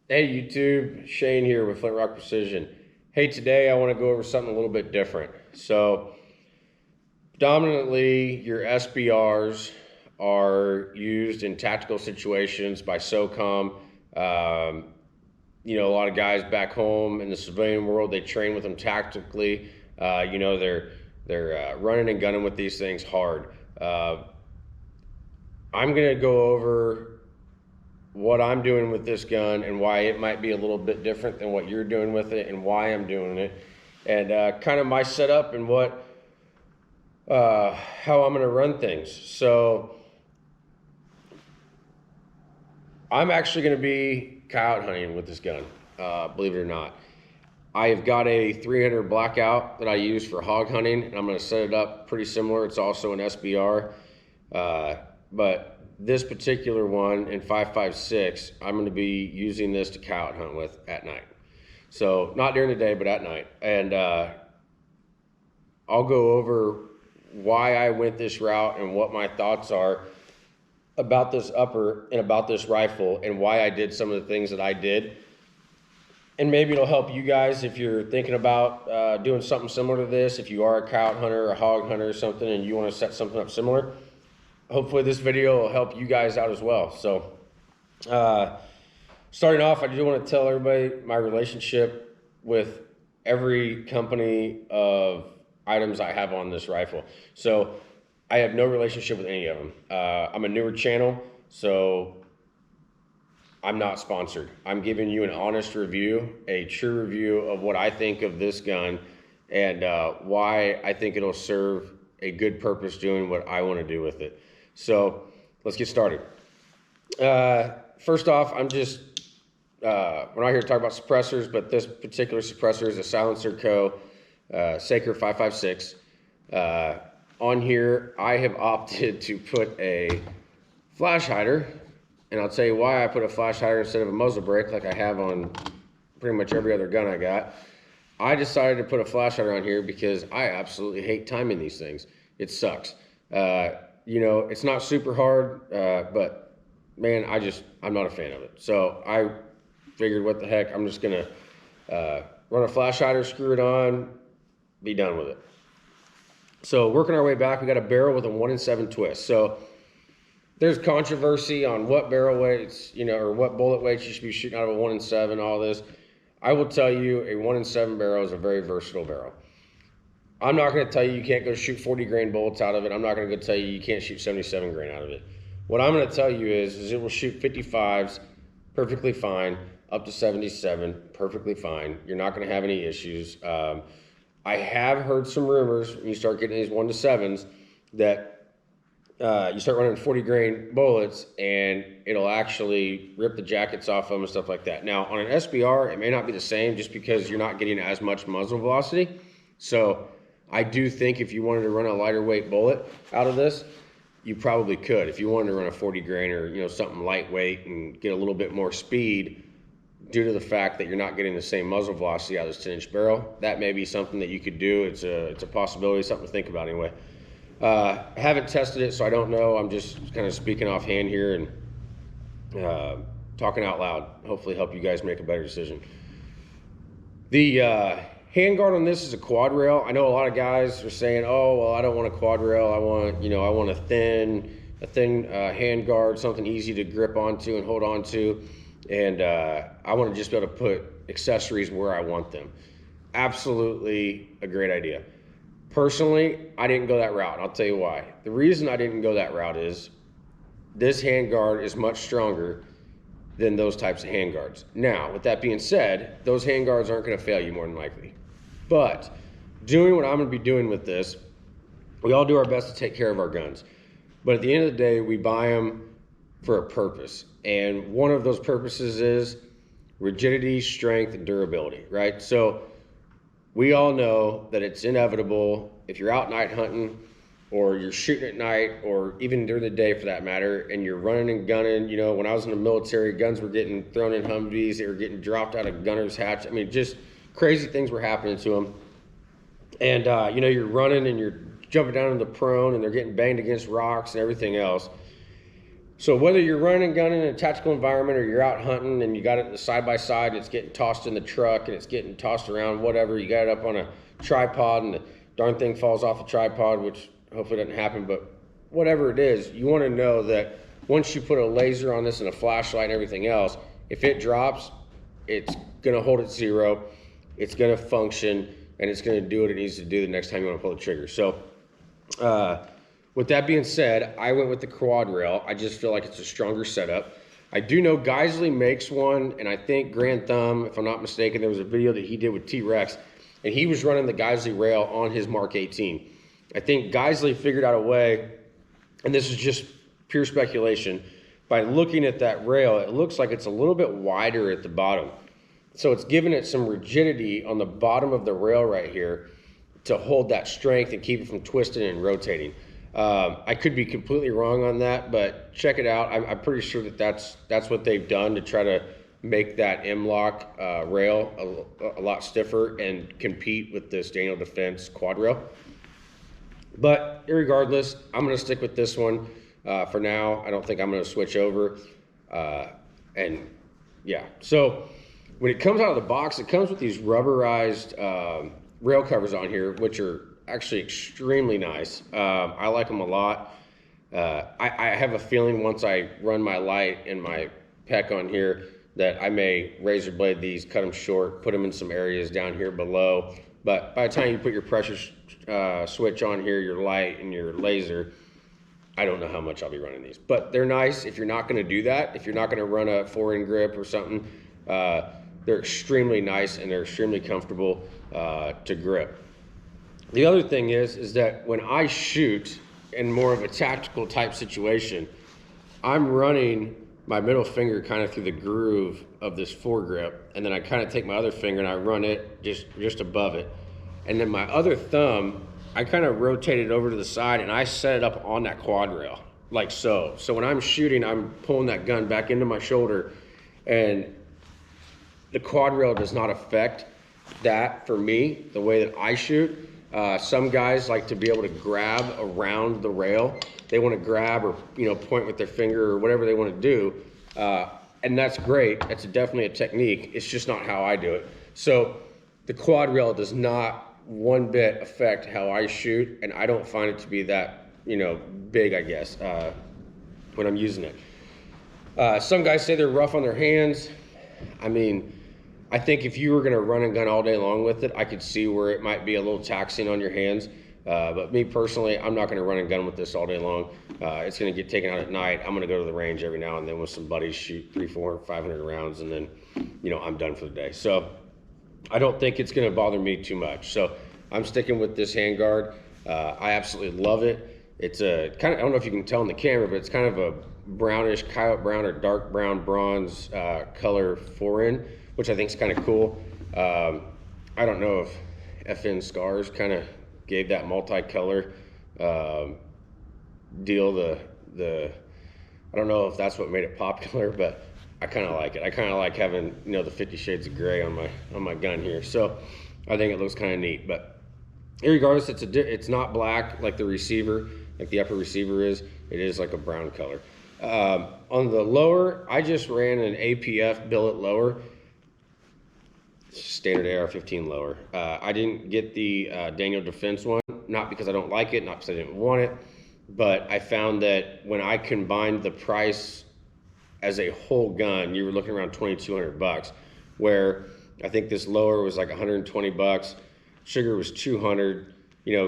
Hey YouTube, Shane here with Flint Rock Precision. Hey, today I want to go over something a little bit different. So, predominantly your SBRs are used in tactical situations by SOCOM. A lot of guys back home in the civilian world, they train with them tactically. They're running and gunning with these things hard. I'm gonna go over what I'm doing with this gun and why it might be a little bit different than what you're doing with it and why I'm doing it, and kind of my setup and how I'm going to run things. So I'm actually going to be coyote hunting with this gun, believe it or not. I've got a 300 blackout that I use for hog hunting, and I'm going to set it up pretty similar. It's also an SBR, but this particular one in 5.56, I'm going to be using this to coyote hunt with at night. So not during the day, but at night. And I'll go over why I went this route and what my thoughts are about this upper and about this rifle and why I did some of the things that I did. And maybe it'll help you guys if you're thinking about doing something similar to this. If you are a coyote hunter, a hog hunter or something, and you want to set something up similar, hopefully this video will help you guys out as well. So starting off, I do want to tell everybody my relationship with every company of items I have on this rifle. So I have no relationship with any of them. I'm a newer channel, so I'm not sponsored. I'm giving you an honest review, a true review of what I think of this gun and why I think it'll serve a good purpose doing what I want to do with it. So let's get started. First off, I'm just, we're not here to talk about suppressors, but this particular suppressor is a Silencer Co. Saker 5.56. On here, I have opted to put a flash hider, and I'll tell you why I put a flash hider instead of a muzzle brake like I have on pretty much every other gun I got. I decided to put a flash hider on here because I absolutely hate timing these things. It sucks. It's not super hard, but man, I'm not a fan of it. So I figured, what the heck, I'm just gonna run a flash hider, screw it on, be done with it. So working our way back, we got a barrel with a 1-in-7 twist. So there's controversy on what barrel weights, or what bullet weights you should be shooting out of a 1-in-7, all this. I will tell you, a 1-in-7 barrel is a very versatile barrel. I'm not going to tell you can't go shoot 40 grain bullets out of it. I'm not going to go tell you can't shoot 77 grain out of it. What I'm going to tell you is it will shoot 55s perfectly fine, up to 77 perfectly fine. You're not going to have any issues. I have heard some rumors when you start getting these 1-to-7s that you start running 40 grain bullets and it'll actually rip the jackets off them and stuff like that. Now on an SBR, it may not be the same just because you're not getting as much muzzle velocity. So I do think if you wanted to run a lighter weight bullet out of this, you probably could. If you wanted to run a 40 grain or something lightweight and get a little bit more speed due to the fact that you're not getting the same muzzle velocity out of this 10-inch barrel, that may be something that you could do. It's a possibility, something to think about anyway. I haven't tested it, so I don't know. I'm just kind of speaking offhand here and talking out loud. Hopefully help you guys make a better decision. The handguard on this is a quad rail. I know a lot of guys are saying, "Oh, well, I don't want a quad rail. I want a thin handguard, something easy to grip onto and hold onto, and I want to just be able to put accessories where I want them." Absolutely a great idea. Personally, I didn't go that route. I'll tell you why. The reason I didn't go that route is this handguard is much stronger than those types of handguards. Now, with that being said, those handguards aren't going to fail you more than likely. But doing what I'm going to be doing with this, we all do our best to take care of our guns. But at the end of the day, we buy them for a purpose. And one of those purposes is rigidity, strength, and durability, right? So we all know that it's inevitable if you're out night hunting or you're shooting at night or even during the day for that matter, and you're running and gunning. When I was in the military, guns were getting thrown in Humvees, they were getting dropped out of gunner's hatch. I mean, just crazy things were happening to them. And, you're running and you're jumping down in the prone and they're getting banged against rocks and everything else. So whether you're running a gun in a tactical environment or you're out hunting and you got it side by side and it's getting tossed in the truck and it's getting tossed around, whatever, you got it up on a tripod and the darn thing falls off the tripod, which hopefully doesn't happen, but whatever it is, you want to know that once you put a laser on this and a flashlight and everything else, if it drops, it's going to hold at 0, it's going to function, and it's going to do what it needs to do the next time you want to pull the trigger. So with that being said, I went with the quad rail. I just feel like it's a stronger setup. I do know Geissele makes one, and I think Grand Thumb, if I'm not mistaken, there was a video that he did with T-Rex, and he was running the Geissele rail on his Mark 18. I think Geissele figured out a way, and this is just pure speculation, by looking at that rail, it looks like it's a little bit wider at the bottom. So it's giving it some rigidity on the bottom of the rail right here to hold that strength and keep it from twisting and rotating. I could be completely wrong on that, but check it out. I'm pretty sure that that's what they've done to try to make that M-Lock rail a lot stiffer and compete with this Daniel Defense quad rail. But regardless, I'm going to stick with this one for now. I don't think I'm going to switch over. And yeah, so when it comes out of the box, it comes with these rubberized rail covers on here, which are actually extremely nice. I like them a lot. I have a feeling once I run my light and my PEC on here that I may razor blade these, cut them short, put them in some areas down here below. But by the time you put your pressure switch on here, your light and your laser, I don't know how much I'll be running these. But they're nice if you're not going to do that. If you're not going to run a 4-in grip or something, they're extremely nice and they're extremely comfortable to grip. The other thing is that when I shoot in more of a tactical type situation, I'm running my middle finger kind of through the groove of this foregrip, and then I kind of take my other finger and I run it just above it. And then my other thumb, I kind of rotate it over to the side and I set it up on that quad rail, like so. So when I'm shooting, I'm pulling that gun back into my shoulder, and the quad rail does not affect that for me, the way that I shoot. Some guys like to be able to grab around the rail. They want to grab or point with their finger or whatever they want to do, and that's great. That's definitely a technique. It's just not how I do it. So the quad rail does not one bit affect how I shoot, and I don't find it to be that big, I guess, when I'm using it. Some guys say they're rough on their hands. I mean, I think if you were going to run a gun all day long with it, I could see where it might be a little taxing on your hands. But me personally, I'm not going to run a gun with this all day long. It's going to get taken out at night. I'm going to go to the range every now and then with some buddies, shoot 300, 400, 500 rounds, and then, I'm done for the day. So I don't think it's going to bother me too much. So I'm sticking with this Handguard. I absolutely love it. It's a kind of, I don't know if you can tell in the camera, but it's kind of a brownish, coyote brown or dark brown bronze color 4-in, which I think is kind of cool. I don't know if FN Scars kind of gave that multicolor deal I don't know if that's what made it popular, but I kind of like it. I kind of like having the 50 shades of gray on my gun here. So I think it looks kind of neat. But regardless, it's not black like the receiver, like the upper receiver is. It is like a brown color. On the lower, I just ran an APF billet lower. Standard AR-15 lower. I didn't get the Daniel Defense one, not because I don't like it, not because I didn't want it, but I found that when I combined the price as a whole gun, you were looking around $2,200, where I think this lower was like $120, trigger was $200,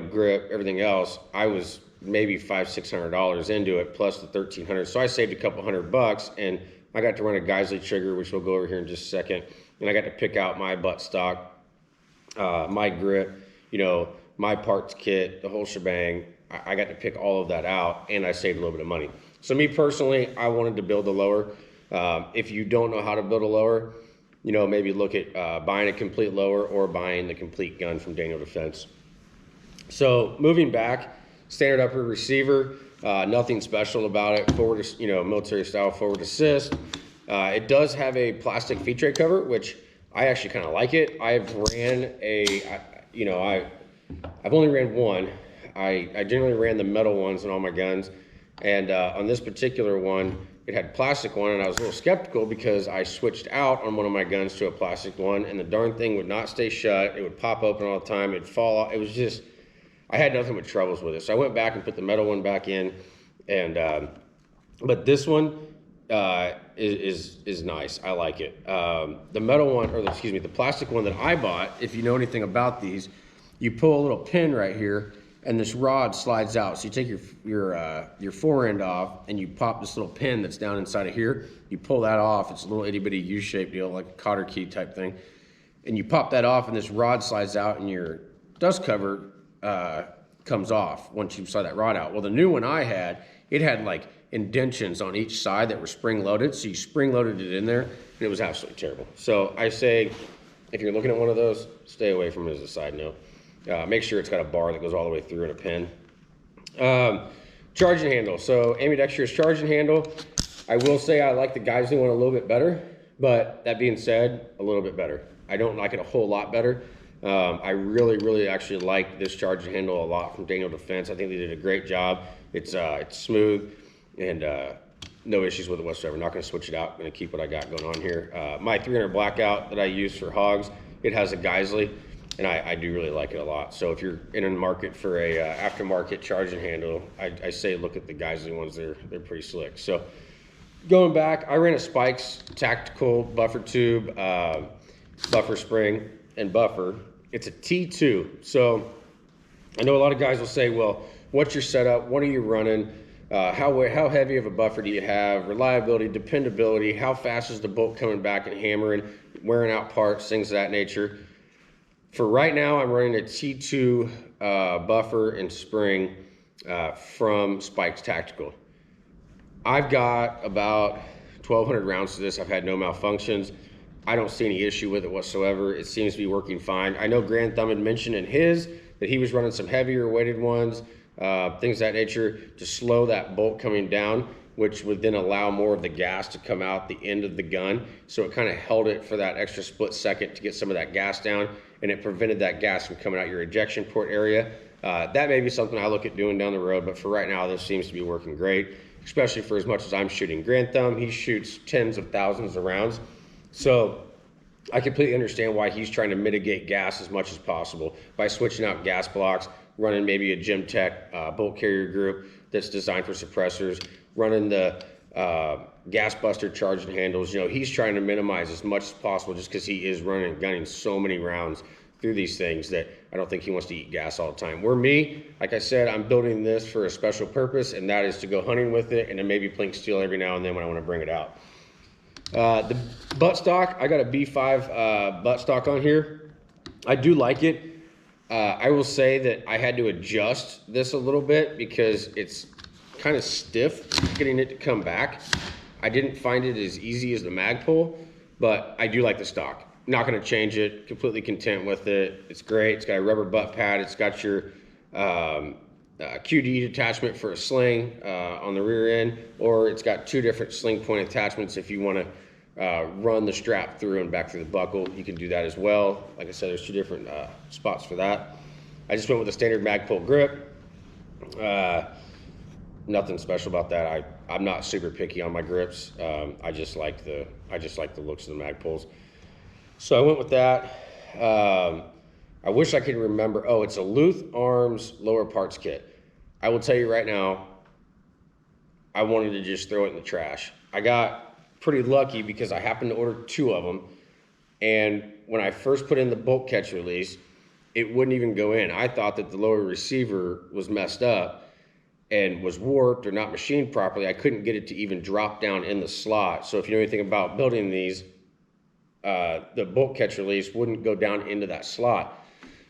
grip, everything else. I was maybe $500-600 into it, plus the $1,300, so I saved a couple $100, and I got to run a Geissele trigger, which we'll go over here in just a second. And I got to pick out my butt stock, my grip, my parts kit, the whole shebang. I got to pick all of that out, and I saved a little bit of money. So me personally, I wanted to build a lower. If you don't know how to build a lower, maybe look at buying a complete lower or buying the complete gun from Daniel Defense. So moving back, standard upper receiver, nothing special about it. Forward, military style forward assist. It does have a plastic feed tray cover, which I actually kind of like it. I've ran I've only ran one. I generally ran the metal ones in all my guns, And on this particular one, it had plastic one, and I was a little skeptical because I switched out on one of my guns to a plastic one, and the darn thing would not stay shut. It would pop open all the time. It'd fall off. It was just, I had nothing but troubles with it. So I went back and put the metal one back in, and but this one is nice. I like it. The metal one, or excuse me, the plastic one that I bought, if you know anything about these, you pull a little pin right here, and this rod slides out. So you take your fore end off, and you pop this little pin that's down inside of here. You pull that off. It's a little itty bitty U-shaped deal, like a cotter key type thing. And you pop that off, and this rod slides out, and your dust cover comes off once you slide that rod out. Well, the new one I had, it had like indentions on each side that were spring loaded. So you spring loaded it in there, and it was absolutely terrible. So I say, if you're looking at one of those, stay away from it as a side note. Make sure it's got a bar that goes all the way through and a pin. Charging handle. So ambidextrous charging handle. I will say I like the Geissele one a little bit better, but that being said, a little bit better. I don't like it a whole lot better. I really actually like this charging handle a lot from Daniel Defense. I think they did a great job. It's smooth and no issues with it whatsoever. Not going to switch it out. I'm going to keep what I got going on here. My 300 blackout that I use for hogs, it has a Geissele. And I do really like it a lot. So if you're in a market for a aftermarket charging handle, I say look at the Geissele ones. They're pretty slick. So going back, I ran a Spikes tactical buffer tube, buffer spring, and buffer. It's a T2. So I know a lot of guys will say, well, what's your setup? What are you running? How heavy of a buffer do you have? Reliability, dependability, how fast is the bolt coming back and hammering, wearing out parts, things of that nature. For right now, I'm running a T2 buffer and spring from Spikes Tactical. I've got about 1,200 rounds to this. I've had no malfunctions. I don't see any issue with it whatsoever. It seems to be working fine. I know Grand Thumb had mentioned in his that he was running some heavier weighted ones, things of that nature, to slow that bolt coming down, which would then allow more of the gas to come out the end of the gun. So it kind of held it for that extra split second to get some of that gas down, and it prevented that gas from coming out your ejection port area. That may be something I look at doing down the road, but for right now, this seems to be working great, especially for as much as I'm shooting. Grand Thumb, he shoots tens of thousands of rounds. So I completely understand why he's trying to mitigate gas as much as possible by switching out gas blocks, running maybe a Gym Tech bolt carrier group that's designed for suppressors, running the gas buster charging handles. You know, he's trying to minimize as much as possible just because he is running and gunning so many rounds through these things that I don't think he wants to eat gas all the time. Where me, like I said, I'm building this for a special purpose, and that is to go hunting with it and then maybe plink steel every now and then when I want to bring it out. The buttstock, I got a B5 buttstock on here. I do like it. I will say that I had to adjust this a little bit because it's kind of stiff getting it to come back. I didn't find it as easy as the Magpul, but I do like the stock. Not going to change it. Completely content with it. It's great. It's got a rubber butt pad. It's got your QD attachment for a sling on the rear end, or it's got two different sling point attachments if you want to run the strap through and back through the buckle. You can do that as well. Like I said, there's two different spots for that. I just went with a standard Magpul grip. Nothing special about that. I'm not super picky on my grips. I just like the looks of the Magpuls. So I went with that. I wish I could remember. Oh, it's a Luth Arms lower parts kit. I will tell you right now, I wanted to just throw it in the trash. I got pretty lucky because I happened to order 2 of them. And when I first put in the bolt catch release, it wouldn't even go in. I thought that the lower receiver was messed up and was warped or not machined properly. I couldn't get it to even drop down in the slot. So if you know anything about building these, the bolt catch release wouldn't go down into that slot.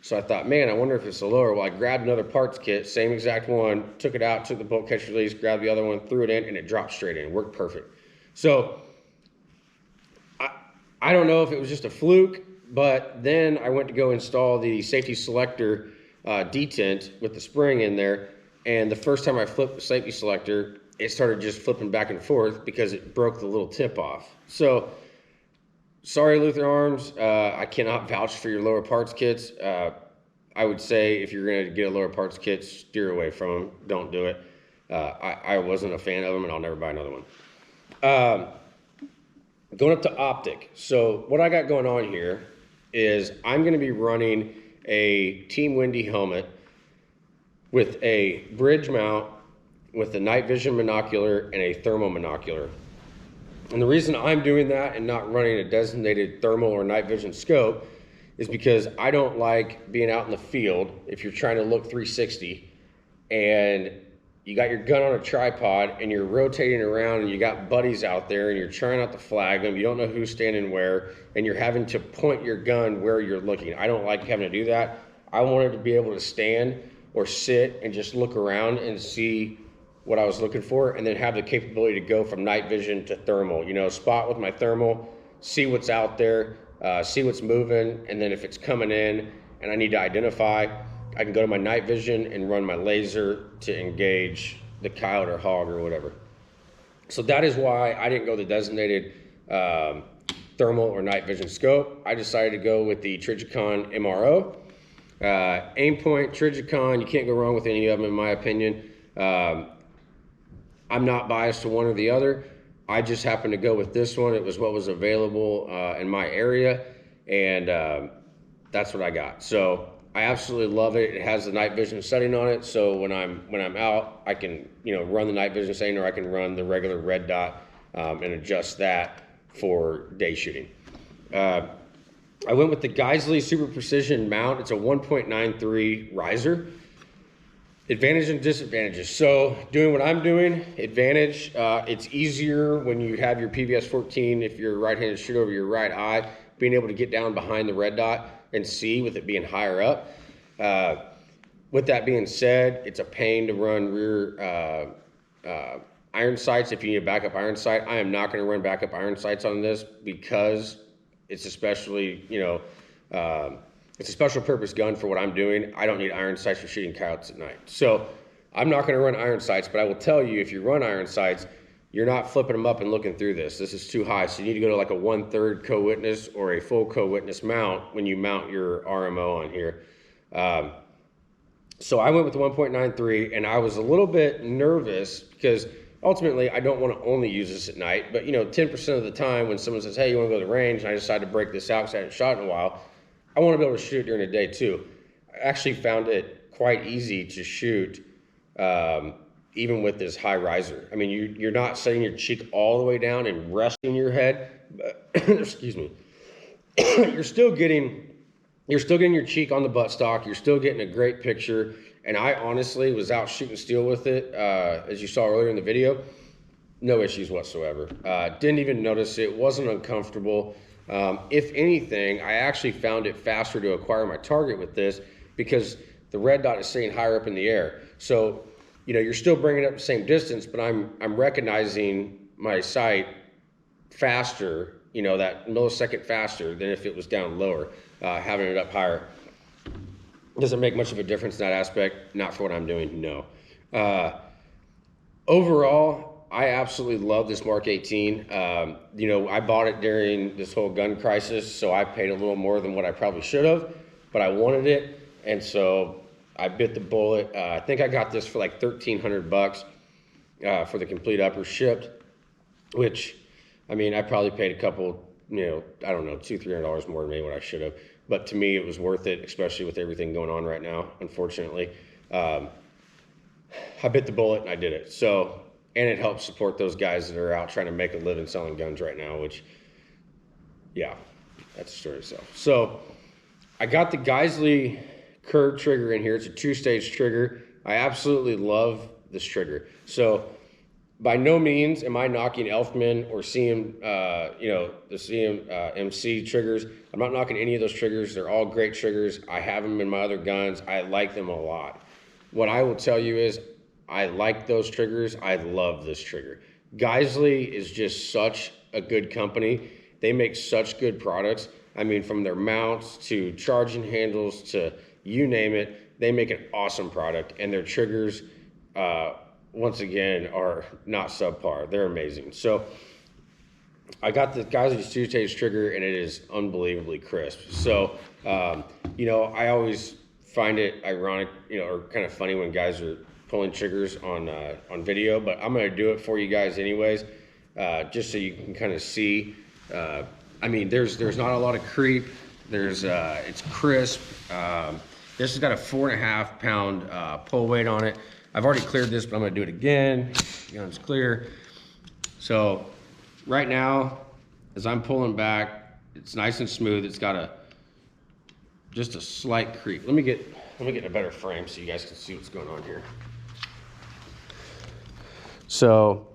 So I thought, man, I wonder if it's a lower. Well, I grabbed another parts kit, same exact one, took it out, took the bolt catch release, grabbed the other one, threw it in, and it dropped straight in. It worked perfect. So I don't know if it was just a fluke, but then I went to go install the safety selector detent with the spring in there, and the first time I flipped the safety selector, it started just flipping back and forth because it broke the little tip off. So sorry, Luth Arms, I cannot vouch for your lower parts kits. I would say if you're going to get a lower parts kit, steer away from them. Don't do it. I wasn't a fan of them, and I'll never buy another one. Going up to Optic. So what I got going on here is I'm going to be running a Team Windy helmet with a bridge mount, with a night vision monocular and a thermal monocular. And the reason I'm doing that and not running a designated thermal or night vision scope is because I don't like being out in the field if you're trying to look 360 and you got your gun on a tripod and you're rotating around and you got buddies out there and you're trying not to flag them, you don't know who's standing where, and you're having to point your gun where you're looking. I don't like having to do that. I wanted to be able to stand or sit and just look around and see what I was looking for, and then have the capability to go from night vision to thermal. You know, spot with my thermal, see what's out there, see what's moving, and then if it's coming in and I need to identify, I can go to my night vision and run my laser to engage the coyote or hog or whatever. So that is why I didn't go the designated thermal or night vision scope. I decided to go with the Trijicon MRO. Aimpoint, Trijicon, you can't go wrong with any of them in my opinion. I'm not biased to one or the other. I just happened to go with this one. It was what was available in my area, and that's what I got. So I absolutely love it. It has the night vision setting on it, so when I'm out, I can run the night vision setting, or I can run the regular red dot and adjust that for day shooting. I went with the Geissele Super Precision mount. It's a 1.93 riser. Advantages and disadvantages. So doing what I'm doing, advantage, it's easier when you have your PVS 14, if you're right-handed, shoot over your right eye, being able to get down behind the red dot and see with it being higher up. With that being said, it's a pain to run rear iron sights if you need a backup iron sight. I am not going to run backup iron sights on this because it's especially, it's a special purpose gun for what I'm doing. I don't need iron sights for shooting coyotes at night. So I'm not going to run iron sights, but I will tell you, if you run iron sights, you're not flipping them up and looking through this. This is too high. So you need to go to like a 1/3 co-witness or a full co-witness mount when you mount your RMO on here. So I went with the 1.93, and I was a little bit nervous because ultimately I don't want to only use this at night. But 10% of the time when someone says, hey, you want to go to the range, and I decide to break this out because I haven't shot in a while, I want to be able to shoot during the day too. I actually found it quite easy to shoot even with this high riser. I mean, you're not setting your cheek all the way down and resting your head, but excuse me. You're still getting your cheek on the buttstock. You're still getting a great picture. And I honestly was out shooting steel with it, as you saw earlier in the video. No issues whatsoever. Didn't even notice it. Wasn't uncomfortable. If anything, I actually found it faster to acquire my target with this because the red dot is staying higher up in the air. So, you're still bringing up the same distance, but I'm recognizing my sight faster, that millisecond faster than if it was down lower, having it up higher. Doesn't make much of a difference in that aspect. Not for what I'm doing, no. Overall, I absolutely love this Mark 18. I bought it during this whole gun crisis, so I paid a little more than what I probably should have, but I wanted it, and so I bit the bullet. I think I got this for like $1,300 for the complete upper shipped, which, I mean, I probably paid a couple, I don't know, $200-$300 more than maybe what I should have, but to me it was worth it, especially with everything going on right now, unfortunately. I bit the bullet and I did it. So, and it helps support those guys that are out trying to make a living selling guns right now, which, yeah, that's the story itself. So I got the Geissele curved trigger in here. It's a 2-stage trigger. I absolutely love this trigger. So by no means am I knocking Elfman or CM, the CM-MC triggers. I'm not knocking any of those triggers. They're all great triggers. I have them in my other guns. I like them a lot. What I will tell you is I like those triggers. I love this trigger. Geissele is just such a good company. They make such good products. I mean, from their mounts to charging handles to you name it, they make an awesome product, and their triggers, once again, are not subpar. They're amazing. So I got the Geissele 2-stage trigger, and it is unbelievably crisp. So, I always find it ironic, or kind of funny when guys are pulling triggers on video, but I'm gonna do it for you guys anyways, just so you can kind of see. I mean, there's not a lot of creep. It's crisp. This has got a 4.5 pound pull weight on it. I've already cleared this, but I'm gonna do it again. Gun's clear. So right now, as I'm pulling back, it's nice and smooth. It's got just a slight creep. Let me get a better frame so you guys can see what's going on here. So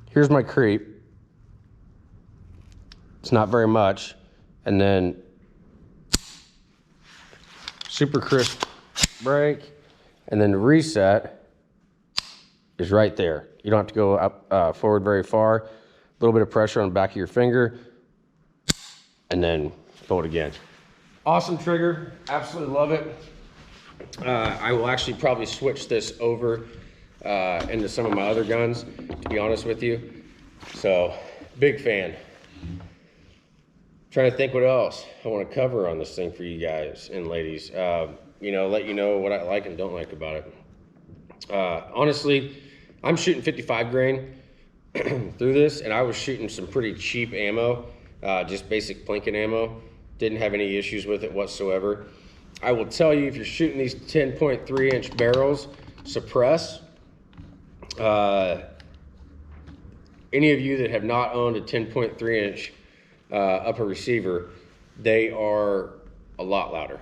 here's my creep. It's not very much. And then super crisp break. And then the reset is right there. You don't have to go up forward very far. A little bit of pressure on the back of your finger. And then pull it again. Awesome trigger, absolutely love it. I will actually probably switch this over into some of my other guns, to be honest with you. So, big fan. Trying to think what else I want to cover on this thing for you guys and ladies. You know, let you know what I like and don't like about it. Honestly, I'm shooting 55 grain through this, and I was shooting some pretty cheap ammo, just basic plinking ammo. Didn't have any issues with it whatsoever. I will tell you, if you're shooting these 10.3 inch barrels, suppress. Any of you that have not owned a 10.3 inch upper receiver, they are a lot louder.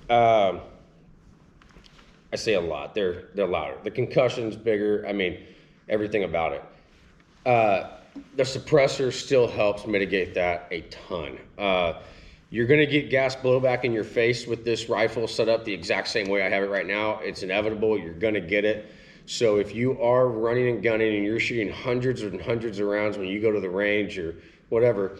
I say a lot, they're louder. The concussion's bigger, I mean, everything about it. The suppressor still helps mitigate that a ton. You're gonna get gas blowback in your face with this rifle set up the exact same way I have it right now. It's inevitable, you're gonna get it. So if you are running and gunning and you're shooting hundreds and hundreds of rounds when you go to the range or whatever,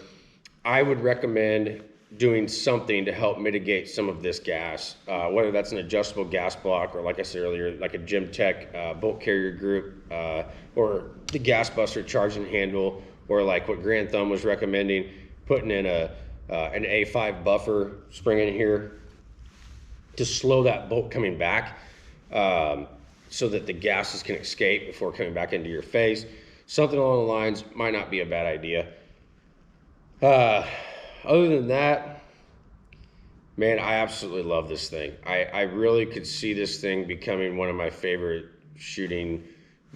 I would recommend doing something to help mitigate some of this gas, whether that's an adjustable gas block or, like I said earlier, like a Gym Tech bolt carrier group, or the gas buster charging handle, or like what Grand Thumb was recommending, putting in an A5 buffer spring in here to slow that bolt coming back, so that the gases can escape before coming back into your face. Something along the lines might not be a bad idea. Other than that, man, I absolutely love this thing. I really could see this thing becoming one of my favorite shooting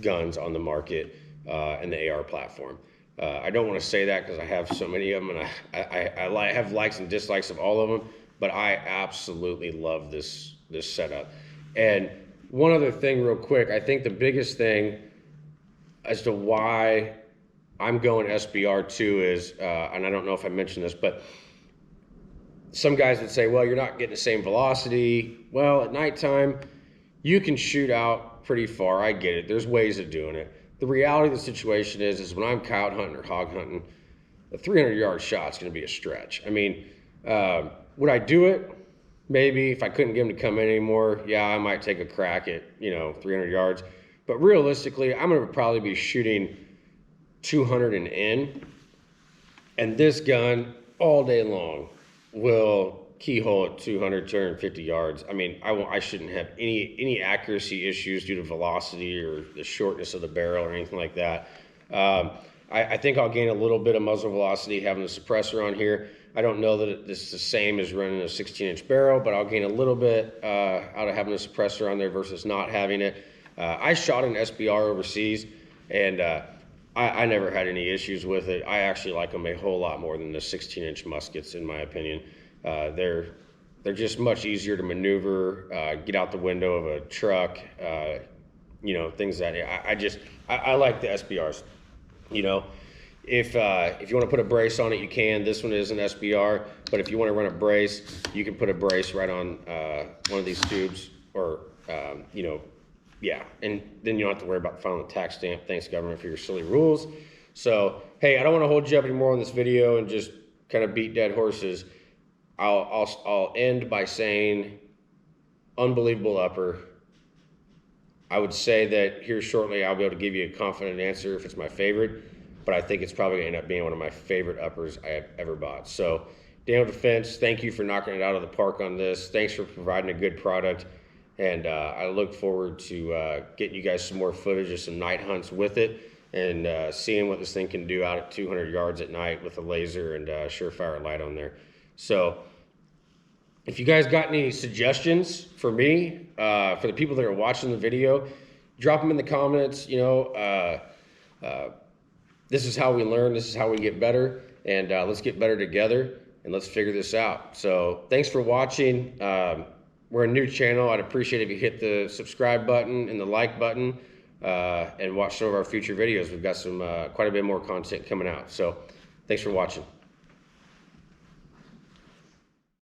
guns on the market in the AR platform. I don't want to say that because I have so many of them, and I have likes and dislikes of all of them, but I absolutely love this setup. And one other thing real quick, I think the biggest thing as to why I'm going SBR2 is, and I don't know if I mentioned this, but some guys would say, well, you're not getting the same velocity. Well, at nighttime, you can shoot out pretty far. I get it. There's ways of doing it. The reality of the situation is when I'm coyote hunting or hog hunting, a 300-yard shot's going to be a stretch. I mean, would I do it? Maybe. If I couldn't get him to come in anymore, yeah, I might take a crack at, 300 yards. But realistically, I'm going to probably be shooting 200 and in, and this gun all day long will keyhole at 200, 250 yards. I mean, I shouldn't have any accuracy issues due to velocity or the shortness of the barrel or anything like that. I think I'll gain a little bit of muzzle velocity having the suppressor on here. I don't know that it's the same as running a 16-inch barrel, but I'll gain a little bit out of having the suppressor on there versus not having it. I shot an SBR overseas, and I never had any issues with it. I actually like them a whole lot more than the 16-inch muskets, in my opinion. They're just much easier to maneuver, get out the window of a truck, things that I like the SBRs. If you want to put a brace on it, you can. This one is an SBR, but if you want to run a brace, you can put a brace right on one of these tubes, or yeah, and then you don't have to worry about filing a tax stamp. Thanks, government, for your silly rules. So, hey, I don't want to hold you up anymore on this video and just kind of beat dead horses. I'll end by saying, unbelievable upper. I would say that here shortly I'll be able to give you a confident answer if it's my favorite, but I think it's probably going to end up being one of my favorite uppers I have ever bought. So, Daniel Defense, thank you for knocking it out of the park on this. Thanks for providing a good product. And I look forward to getting you guys some more footage of some night hunts with it, and seeing what this thing can do out at 200 yards at night with a laser and surefire light on there. So if you guys got any suggestions for me, for the people that are watching the video, drop them in the comments. You know, this is how we learn, this is how we get better, and let's get better together, and let's figure this out. So thanks for watching. We're a new channel. I'd appreciate if you hit the subscribe button and the like button, and watch some of our future videos. We've got some quite a bit more content coming out. So thanks for watching.